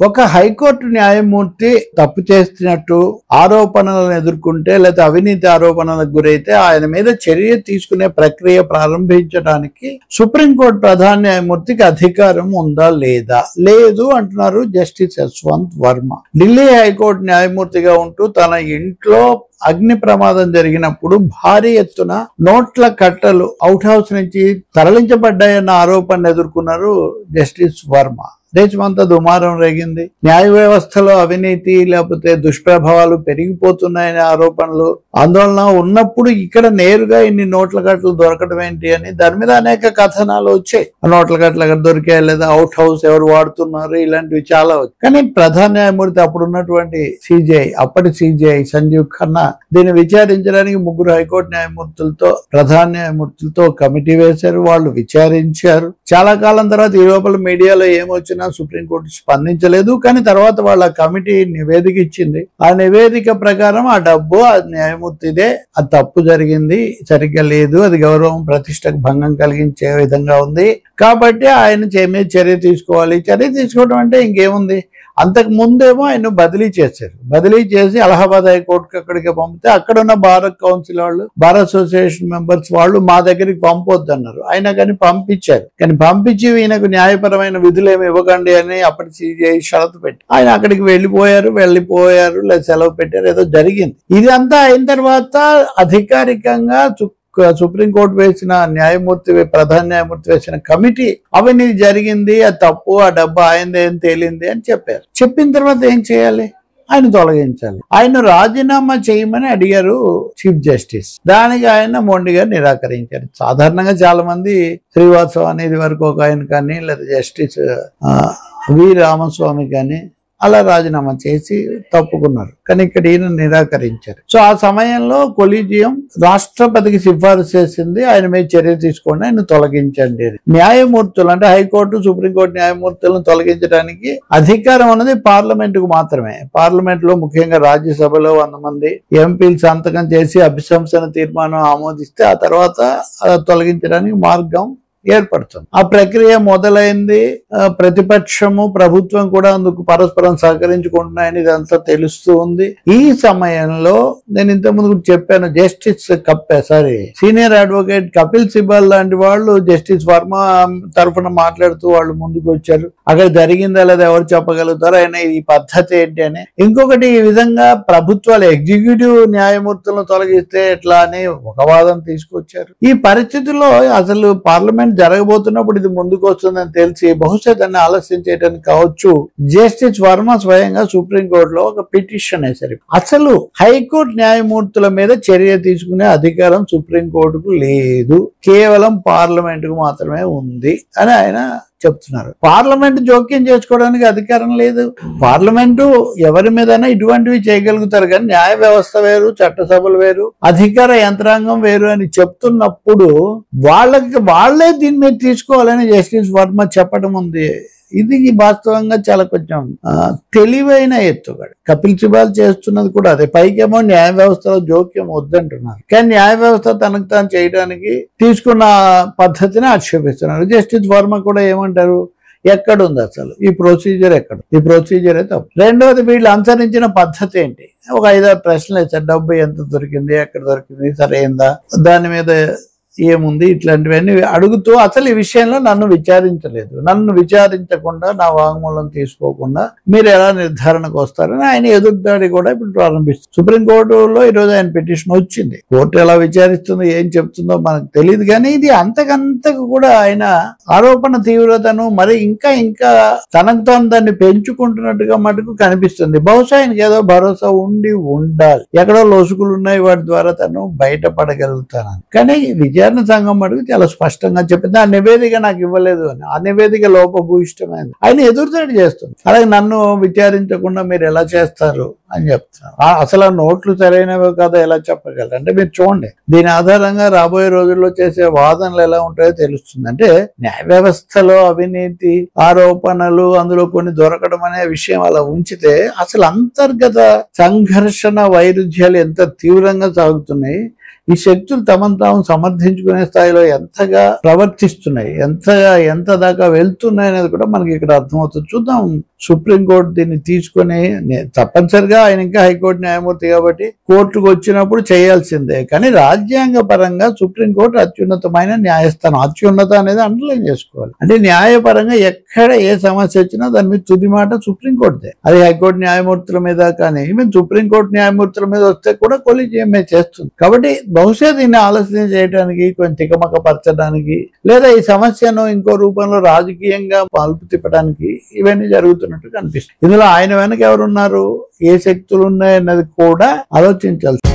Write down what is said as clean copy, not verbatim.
ఒక హైకోర్టు న్యాయమూర్తి తప్పు చేస్తున్నట్టు ఆరోపణలను ఎదుర్కొంటే లేదా అవినీతి ఆరోపణలకు గురైతే ఆయన మీద చర్య తీసుకునే ప్రక్రియ ప్రారంభించడానికి సుప్రీంకోర్టు ప్రధాన న్యాయమూర్తికి అధికారం ఉందా లేదా? లేదు అంటున్నారు జస్టిస్ యశ్వంత్ వర్మ. ఢిల్లీ హైకోర్టు న్యాయమూర్తిగా ఉంటూ తన ఇంట్లో అగ్ని ప్రమాదం జరిగినప్పుడు భారీ ఎత్తున నోట్ల కట్టలు అవుట్ హౌస్ నుంచి తరలించబడ్డాయన్న ఆరోపణను ఎదుర్కొన్నారు జస్టిస్ వర్మ. దేశమంతా దుమారం రేగింది. న్యాయ వ్యవస్థలో అవినీతి లేకపోతే దుష్ప్రభావాలు పెరిగిపోతున్నాయనే ఆరోపణలు ఆందోళన ఉన్నప్పుడు ఇక్కడ నేరుగా ఇన్ని నోట్ల కట్టలు దొరకడం ఏంటి అని దాని మీద అనేక కథనాలు వచ్చాయి. నోట్ల కట్టలు ఎక్కడ దొరికాయి లేదా అవుట్ హౌస్ ఎవరు వాడుతున్నారు ఇలాంటివి చాలా వచ్చాయి. కానీ ప్రధాన న్యాయమూర్తి అప్పుడు ఉన్నటువంటి అప్పటి సిజేఐ సంజీవ్ ఖన్నా దీన్ని విచారించడానికి 3 హైకోర్టు న్యాయమూర్తులతో ప్రధాన న్యాయమూర్తులతో కమిటీ వేశారు. వాళ్ళు విచారించారు. చాలా కాలం తర్వాత ఈ లోపల మీడియాలో ఏమొచ్చింది సుప్రీంకోర్టు స్పందించలేదు. కానీ తర్వాత వాళ్ళ కమిటీ నివేదిక ఇచ్చింది. ఆ నివేదిక ప్రకారం ఆ డబ్బు ఆ న్యాయమూర్తిదే, అది తప్పు జరిగింది, సరిగ్గా లేదు, అది గౌరవం ప్రతిష్టకు భంగం కలిగించే విధంగా ఉంది కాబట్టి ఆయన చర్య తీసుకోవాలి. చర్య తీసుకోవడం అంటే ఇంకేముంది, అంతకు ముందేమో ఆయన బదిలీ చేశారు. బదిలీ చేసి అలహాబాద్ హైకోర్టుకి అక్కడికి పంపితే అక్కడ ఉన్న బార్ కౌన్సిల్ వాళ్ళు, బార్ అసోసియేషన్ మెంబర్స్ వాళ్ళు మా దగ్గరికి పంపొద్దు అన్నారు. అయినా కానీ పంపించారు. కానీ పంపించి ఈయనకు న్యాయపరమైన విధులు ఏమి ఇవ్వకండి అని అప్పటి సిజేఐ షరతు పెట్టి ఆయన అక్కడికి వెళ్ళిపోయారు లేదా సెలవు పెట్టారు, ఏదో జరిగింది. ఇది అంతా అయిన తర్వాత అధికారికంగా సుప్రీంకోర్టు వేసిన ప్రధాన న్యాయమూర్తి వేసిన కమిటీ అవినీతి జరిగింది, అది తప్పు, ఆ డబ్బు ఆయనదే అని తేలింది అని చెప్పారు. చెప్పిన తర్వాత ఏం చేయాలి? ఆయన తొలగించాలి. ఆయన రాజీనామా చేయమని అడిగారు చీఫ్ జస్టిస్. దానికి ఆయన మొండిగా నిరాకరించారు. సాధారణంగా చాలా మంది శ్రీవాత్సవ అనేది వరకు ఒక ఆయన కానీ లేదా జస్టిస్ వి రామస్వామి కానీ అలా రాజీనామా చేసి తప్పుకున్నారు. కానీ ఇక్కడ ఈయన నిరాకరించారు. సో ఆ సమయంలో కొలీజియం రాష్ట్రపతికి సిఫారసు చేసింది, ఆయన మీద చర్య తీసుకోండి, ఆయన తొలగించండి. న్యాయమూర్తులు అంటే హైకోర్టు సుప్రీంకోర్టు న్యాయమూర్తులను తొలగించడానికి అధికారం అన్నది పార్లమెంటుకు మాత్రమే. పార్లమెంట్ లో ముఖ్యంగా రాజ్యసభలో 100 మంది ఎంపీలు సంతకం చేసి అభిశంసన తీర్మానం ఆమోదిస్తే ఆ తర్వాత తొలగించడానికి మార్గం ఏర్పడుతుంది. ఆ ప్రక్రియ మొదలైంది. ప్రతిపక్షము ప్రభుత్వం కూడా అందుకు పరస్పరం సహకరించుకుంటున్నాయని ఇదంతా తెలుస్తూ ఉంది. ఈ సమయంలో నేను ఇంతకుముందు చెప్పాను, సీనియర్ అడ్వకేట్ కపిల్ సిబల్ లాంటి వాళ్ళు జస్టిస్ వర్మ తరఫున మాట్లాడుతూ వాళ్ళు ముందుకు వచ్చారు. అక్కడ జరిగిందా లేదా ఎవరు చెప్పగలుగుతారు, ఆయన ఈ పద్ధతి ఏంటి అని. ఇంకొకటి, ఈ విధంగా ప్రభుత్వాలు ఎగ్జిక్యూటివ్ న్యాయమూర్తులను తొలగిస్తే ఎట్లా అని ఒక వాదన తీసుకొచ్చారు. ఈ పరిస్థితుల్లో అసలు పార్లమెంట్ జరగబోతున్నప్పుడు ఇది ముందుకు వస్తుందని తెలిసి బహుశా దాన్ని ఆలస్యం చేయడానికి కావచ్చు జస్టిస్ వర్మ స్వయంగా సుప్రీంకోర్టులో ఒక పిటిషన్ వేశారు. అసలు హైకోర్టు న్యాయమూర్తుల మీద చర్య తీసుకునే అధికారం సుప్రీంకోర్టుకు లేదు, కేవలం పార్లమెంటుకు మాత్రమే ఉంది అని ఆయన చెప్తున్నారు. పార్లమెంట్ జోక్యం చేసుకోవడానికి అధికారం లేదు. పార్లమెంటు ఎవరి మీదైనా ఇటువంటివి చేయగలుగుతారు, కానీ న్యాయ వ్యవస్థ వేరు, చట్టసభలు వేరు, అధికార యంత్రాంగం వేరు అని చెప్తున్నప్పుడు వాళ్లే దీని మీద తీసుకోవాలని జస్టిస్ వర్మ చెప్పడం ఉంది. ఇది వాస్తవంగా చాలా కొంచెం తెలివైన ఎత్తుగడ. కపిల్ సిబల్ చేస్తున్నది కూడా అదే. పైకేమో న్యాయ వ్యవస్థలో జోక్యం వద్దంటున్నారు, కానీ న్యాయ వ్యవస్థ తనకు తాను చేయడానికి తీసుకున్న పద్ధతిని ఆక్షేపిస్తున్నారు. జస్టిస్ వర్మ కూడా ఏమంటారు, ఎక్కడుంది అసలు ఈ ప్రొసీజర్, ఈ ప్రొసీజరే తప్పు. రెండవది, వీళ్ళు అనుసరించిన పద్ధతి ఏంటి? ఒక 5-6 ప్రశ్నలు వేశారు. డబ్బు ఎంత దొరికింది, ఎక్కడ దొరికింది, సరైందా, దాని మీద ఏముంది, ఇట్లాంటివన్నీ అడుగుతూ అసలు ఈ విషయంలో నన్ను విచారించలేదు, నన్ను విచారించకుండా నా వాంగ్మూలం తీసుకోకుండా మీరు ఎలా నిర్ధారణకు వస్తారని ఆయన ఎదురుదాడి కూడా ఇప్పుడు ప్రారంభిస్తుంది. సుప్రీంకోర్టులో ఈరోజు ఆయన పిటిషన్ వచ్చింది. కోర్టు ఎలా విచారిస్తుందో ఏం చెప్తుందో మనకు తెలియదు, కానీ ఇది అంతకంతకు కూడా ఆయన ఆరోపణ తీవ్రతను మరి ఇంకా తనకు తాను దాన్ని పెంచుకుంటున్నట్టుగా మటుకు కనిపిస్తుంది. బహుశా ఆయనకి ఏదో భరోసా ఉండాలి, ఎక్కడో లోసుకులు ఉన్నాయి, వాటి ద్వారా తను బయటపడగలుగుతానని. కానీ విచారణ సంఘం మటుకు చాలా స్పష్టంగా చెప్పింది, ఆ నివేదిక నాకు ఇవ్వలేదు అని. ఆ నివేదిక లోపభూయిష్టమైంది. ఆయన ఎదురుదాడి చేస్తుంది. అలాగే నన్ను విచారించకుండా మీరు ఎలా చేస్తారు అని చెప్తున్నారు. అసలు ఆ నోట్లు సరైనవో కాదో ఎలా చెప్పగలరు అంటే మీరు చూడండి. దీని ఆధారంగా రాబోయే రోజుల్లో చేసే వాదనలు ఎలా ఉంటాయో తెలుస్తుంది. అంటే న్యాయ వ్యవస్థలో అవినీతి ఆరోపణలు, అందులో కొన్ని దొరకడం అనే విషయం అలా ఉంచితే అసలు అంతర్గత సంఘర్షణ వైరుధ్యాలు ఎంత తీవ్రంగా సాగుతున్నాయి, ఈ శక్తులు తమను తాము సమర్థించుకునే స్థాయిలో ఎంతగా ప్రవర్తిస్తున్నాయి, ఎంత దాకా వెళ్తున్నాయి అనేది కూడా మనకి ఇక్కడ అర్థమవుతుంది. చూద్దాం సుప్రీంకోర్టు దీన్ని తీసుకొని తప్పనిసరిగా ఆయన ఇంకా హైకోర్టు న్యాయమూర్తి కాబట్టి కోర్టుకు వచ్చినప్పుడు చేయాల్సిందే. కానీ రాజ్యాంగ పరంగా సుప్రీంకోర్టు అత్యున్నతమైన న్యాయస్థానం. అత్యున్నత అనేది అండర్లైన్ చేసుకోవాలి. అంటే న్యాయపరంగా ఎక్కడ ఏ సమస్య వచ్చినా దాని మీద తుది మాట సుప్రీంకోర్టుదే. అది హైకోర్టు న్యాయమూర్తుల మీద కానీ ఈవెన్ సుప్రీంకోర్టు న్యాయమూర్తుల మీద వస్తే కూడా కొలీజియమే చేస్తుంది. కాబట్టి బహుశా దీన్ని ఆలస్యం చేయడానికి, కొంచెం తికమక పరచడానికి, లేదా ఈ సమస్యను ఇంకో రూపంలో రాజకీయంగా మలుపు తిప్పడానికి ఇవన్నీ జరుగుతున్నట్టు కనిపిస్తుంది. ఇందులో ఆయన వెనక ఎవరున్నారు, ఏ శక్తులు ఉన్నాయన్నది కూడా ఆలోచించాల్సి.